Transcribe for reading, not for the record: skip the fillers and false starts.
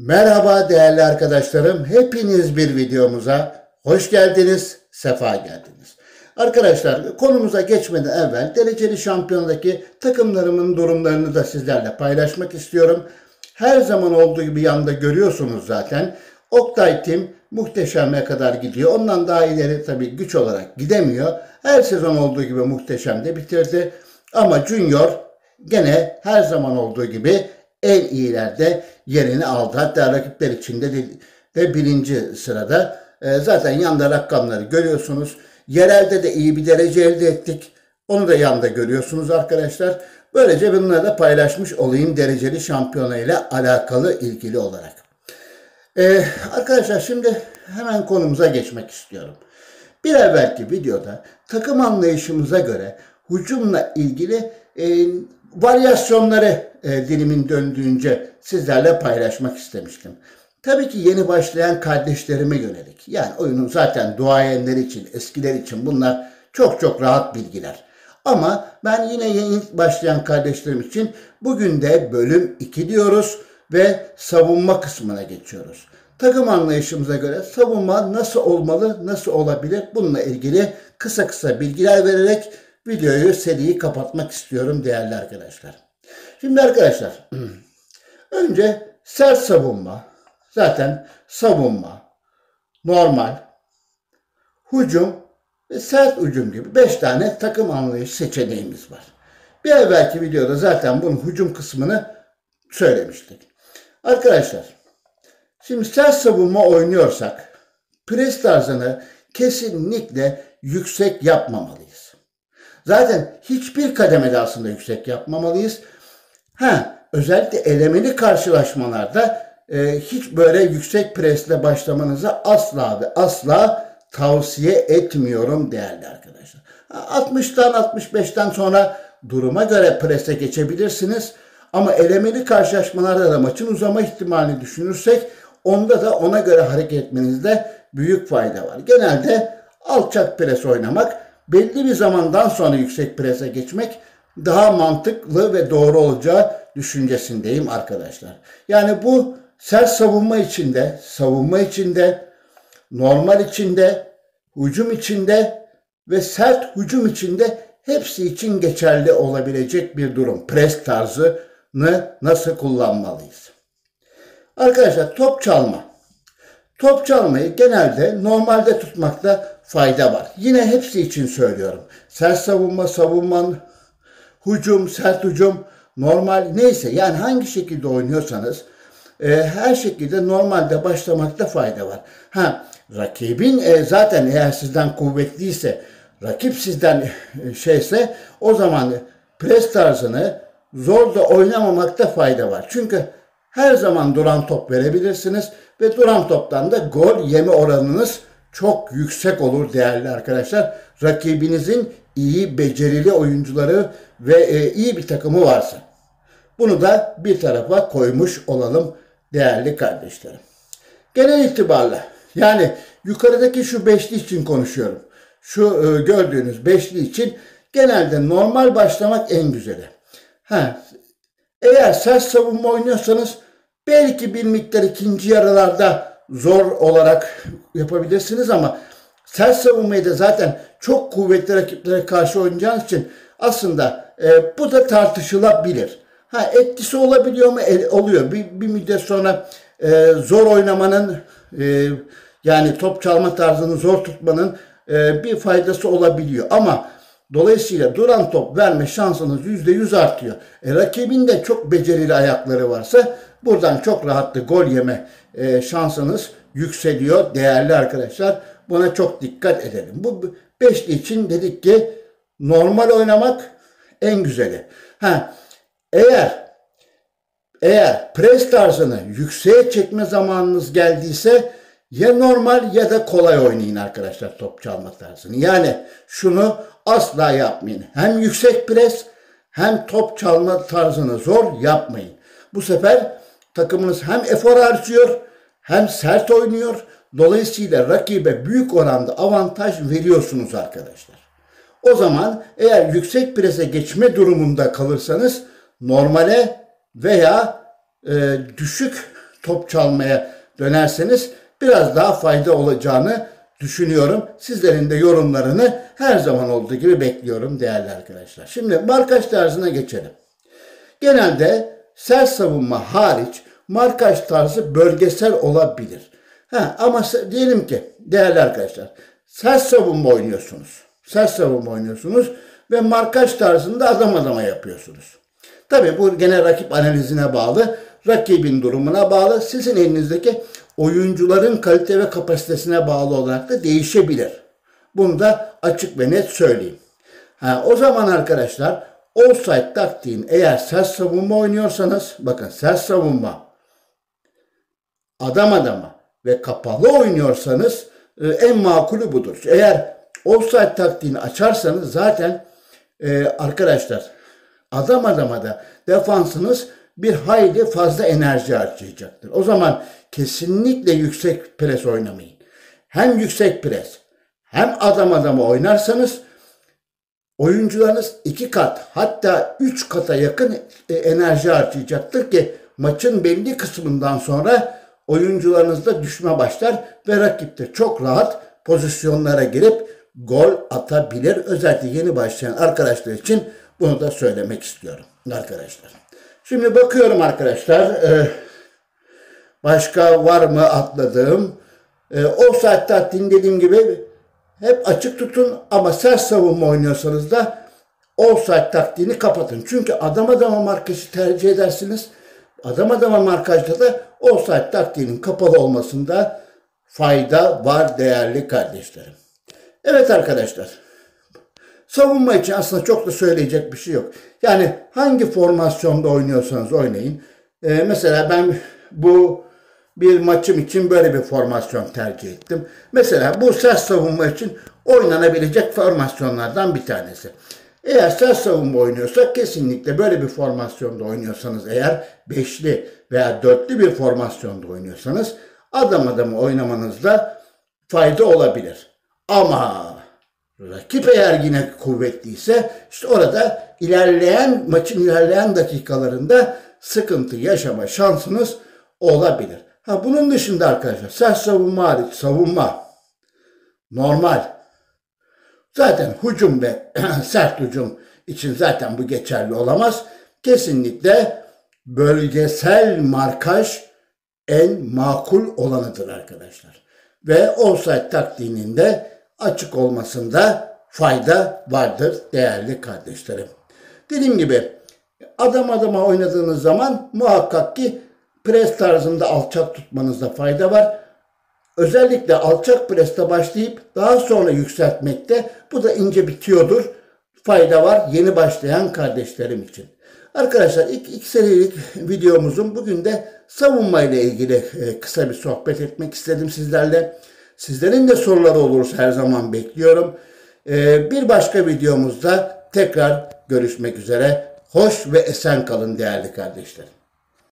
Merhaba değerli arkadaşlarım. Hepiniz bir videomuza hoş geldiniz, sefa geldiniz. Arkadaşlar konumuza geçmeden evvel dereceli şampiyondaki takımlarımın durumlarını da sizlerle paylaşmak istiyorum. Her zaman olduğu gibi yanda görüyorsunuz zaten. Oktay Team muhteşeme kadar gidiyor. Ondan daha ileri tabii güç olarak gidemiyor. Her sezon olduğu gibi muhteşem de bitirdi. Ama Junior gene her zaman olduğu gibi en iyilerde yerini aldı. Hatta rakipler içinde de birinci sırada. Zaten yanda rakamları görüyorsunuz. Yerelde de iyi bir derece elde ettik. Onu da yanda görüyorsunuz arkadaşlar. Böylece bunları da paylaşmış olayım dereceli şampiyona ile alakalı ilgili olarak. Arkadaşlar şimdi hemen konumuza geçmek istiyorum. Bir evvelki videoda takım anlayışımıza göre hücumla ilgili varyasyonları dilimin döndüğünce sizlerle paylaşmak istemiştim. Tabii ki yeni başlayan kardeşlerime yönelik. Yani oyunun zaten duayenleri için, eskiler için bunlar çok rahat bilgiler. Ama ben yine yeni başlayan kardeşlerim için bugün de bölüm 2 diyoruz ve savunma kısmına geçiyoruz. Takım anlayışımıza göre savunma nasıl olmalı, nasıl olabilir? Bununla ilgili kısa bilgiler vererek videoyu, seriyi kapatmak istiyorum değerli arkadaşlar. Şimdi arkadaşlar, önce sert savunma, zaten savunma, normal, hücum ve sert hücum gibi 5 tane takım anlayış seçeneğimiz var. Bir evvelki videoda zaten bunun hücum kısmını söylemiştik. Arkadaşlar, şimdi sert savunma oynuyorsak, pres tarzını kesinlikle yüksek yapmamalıyız. Zaten hiçbir kademede aslında yüksek yapmamalıyız. Özellikle elemeli karşılaşmalarda hiç böyle yüksek presle başlamanızı asla ve asla tavsiye etmiyorum değerli arkadaşlar. 60'tan 65'ten sonra duruma göre prese geçebilirsiniz. Ama elemeli karşılaşmalarda da maçın uzama ihtimalini düşünürsek onda da ona göre hareket etmenizde büyük fayda var. Genelde alçak pres oynamak, belli bir zamandan sonra yüksek prese geçmek daha mantıklı ve doğru olacağı düşüncesindeyim arkadaşlar. Yani bu sert savunma içinde, normal içinde, hücum içinde ve sert hücum içinde hepsi için geçerli olabilecek bir durum. Pres tarzını nasıl kullanmalıyız? Arkadaşlar top çalma. Top çalmayı genelde normalde tutmakta fayda var. Yine hepsi için söylüyorum. Sert savunma, hücum, sert hücum, normal neyse yani hangi şekilde oynuyorsanız her şekilde normalde başlamakta fayda var. Rakibin zaten eğer sizden kuvvetliyse, rakip sizden şeyse o zaman pres tarzını zor da oynamamakta fayda var. Çünkü her zaman duran top verebilirsiniz ve duran toptan da gol yeme oranınız çok yüksek olur değerli arkadaşlar. Rakibinizin iyi, becerili oyuncuları ve iyi bir takımı varsa. Bunu da bir tarafa koymuş olalım değerli kardeşlerim. Genel itibarla yani yukarıdaki şu beşli için konuşuyorum. Şu gördüğünüz beşli için genelde normal başlamak en güzeli. Eğer sert savunma oynuyorsanız belki bir miktar ikinci yarılarda zor olarak yapabilirsiniz ama sert savunmayı da zaten çok kuvvetli rakiplere karşı oynayacağınız için aslında bu da tartışılabilir. Etkisi olabiliyor mu? Oluyor. Bir müddet sonra zor oynamanın yani top çalma tarzını zor tutmanın bir faydası olabiliyor. Ama dolayısıyla duran top verme şansınız %100 artıyor. Rakibin de çok becerili ayakları varsa buradan çok rahatlı gol yeme şansınız yükseliyor değerli arkadaşlar. Buna çok dikkat edelim. Bu beşli için dedik ki normal oynamak en güzeli. Eğer pres tarzını yükseğe çekme zamanınız geldiyse ya normal ya da kolay oynayın arkadaşlar top çalma tarzını. Yani şunu asla yapmayın. Hem yüksek pres hem top çalma tarzını zor yapmayın. Bu sefer takımınız hem efor harcıyor hem sert oynuyor. Dolayısıyla rakibe büyük oranda avantaj veriyorsunuz arkadaşlar. O zaman eğer yüksek prese geçme durumunda kalırsanız normale veya düşük top çalmaya dönerseniz biraz daha fayda olacağını düşünüyorum. Sizlerin de yorumlarını her zaman olduğu gibi bekliyorum değerli arkadaşlar. Şimdi markaj tarzına geçelim. Genelde sert savunma hariç markaj tarzı bölgesel olabilir. Ama diyelim ki değerli arkadaşlar sert savunma oynuyorsunuz. Sert savunma oynuyorsunuz ve markaj tarzında adam adama yapıyorsunuz. Tabii bu gene rakip analizine bağlı, rakibin durumuna bağlı, sizin elinizdeki oyuncuların kalite ve kapasitesine bağlı olarak da değişebilir. Bunu da açık ve net söyleyeyim. O zaman arkadaşlar offside taktiğin eğer sert savunma oynuyorsanız, bakın sert savunma, adam adama ve kapalı oynuyorsanız en makulü budur. Eğer offside taktiğini açarsanız zaten arkadaşlar adam adama da defansınız bir hayli fazla enerji harcayacaktır. O zaman kesinlikle yüksek pres oynamayın. Hem yüksek pres hem adam adama oynarsanız oyuncularınız 2 kat hatta 3 kata yakın enerji harcayacaktır ki maçın belli kısmından sonra oyuncularınızda düşme başlar ve rakip de çok rahat pozisyonlara girip gol atabilir. Özellikle yeni başlayan arkadaşlar için bunu da söylemek istiyorum arkadaşlar. Şimdi bakıyorum arkadaşlar. Başka var mı atladığım? Offside taktiğini dediğim gibi hep açık tutun ama sert savunma oynuyorsanız da offside taktiğini kapatın. Çünkü adam adama markajı tercih edersiniz. Adam adama markajda da offside taktiğinin kapalı olmasında fayda var değerli kardeşlerim. Evet arkadaşlar. Savunma için aslında çok da söyleyecek bir şey yok. Yani hangi formasyonda oynuyorsanız oynayın. Mesela ben bu bir maçım için böyle bir formasyon tercih ettim. Mesela bu sert savunma için oynanabilecek formasyonlardan bir tanesi. Eğer sert savunma oynuyorsak kesinlikle böyle bir formasyonda oynuyorsanız eğer beşli veya dörtlü bir formasyonda oynuyorsanız adam adamı oynamanızda fayda olabilir. Ama rakip eğer yine kuvvetliyse işte orada maçın ilerleyen dakikalarında sıkıntı yaşama şansınız olabilir. Bunun dışında arkadaşlar sert savunma hariç savunma normal. Zaten hücum ve sert hücum için zaten bu geçerli olamaz. Kesinlikle bölgesel markaj en makul olanıdır arkadaşlar. Ve offside taktiğinin de açık olmasında fayda vardır değerli kardeşlerim. Dediğim gibi adam adama oynadığınız zaman muhakkak ki pres tarzında alçak tutmanızda fayda var. Özellikle alçak preste başlayıp daha sonra yükseltmekte bu da ince bitiyordur. Fayda var yeni başlayan kardeşlerim için. Arkadaşlar ilk serilik videomuzun bugün de savunma ile ilgili kısa bir sohbet etmek istedim sizlerle. Sizlerin de soruları olursa her zaman bekliyorum. Bir başka videomuzda tekrar görüşmek üzere. Hoş ve esen kalın değerli kardeşlerim.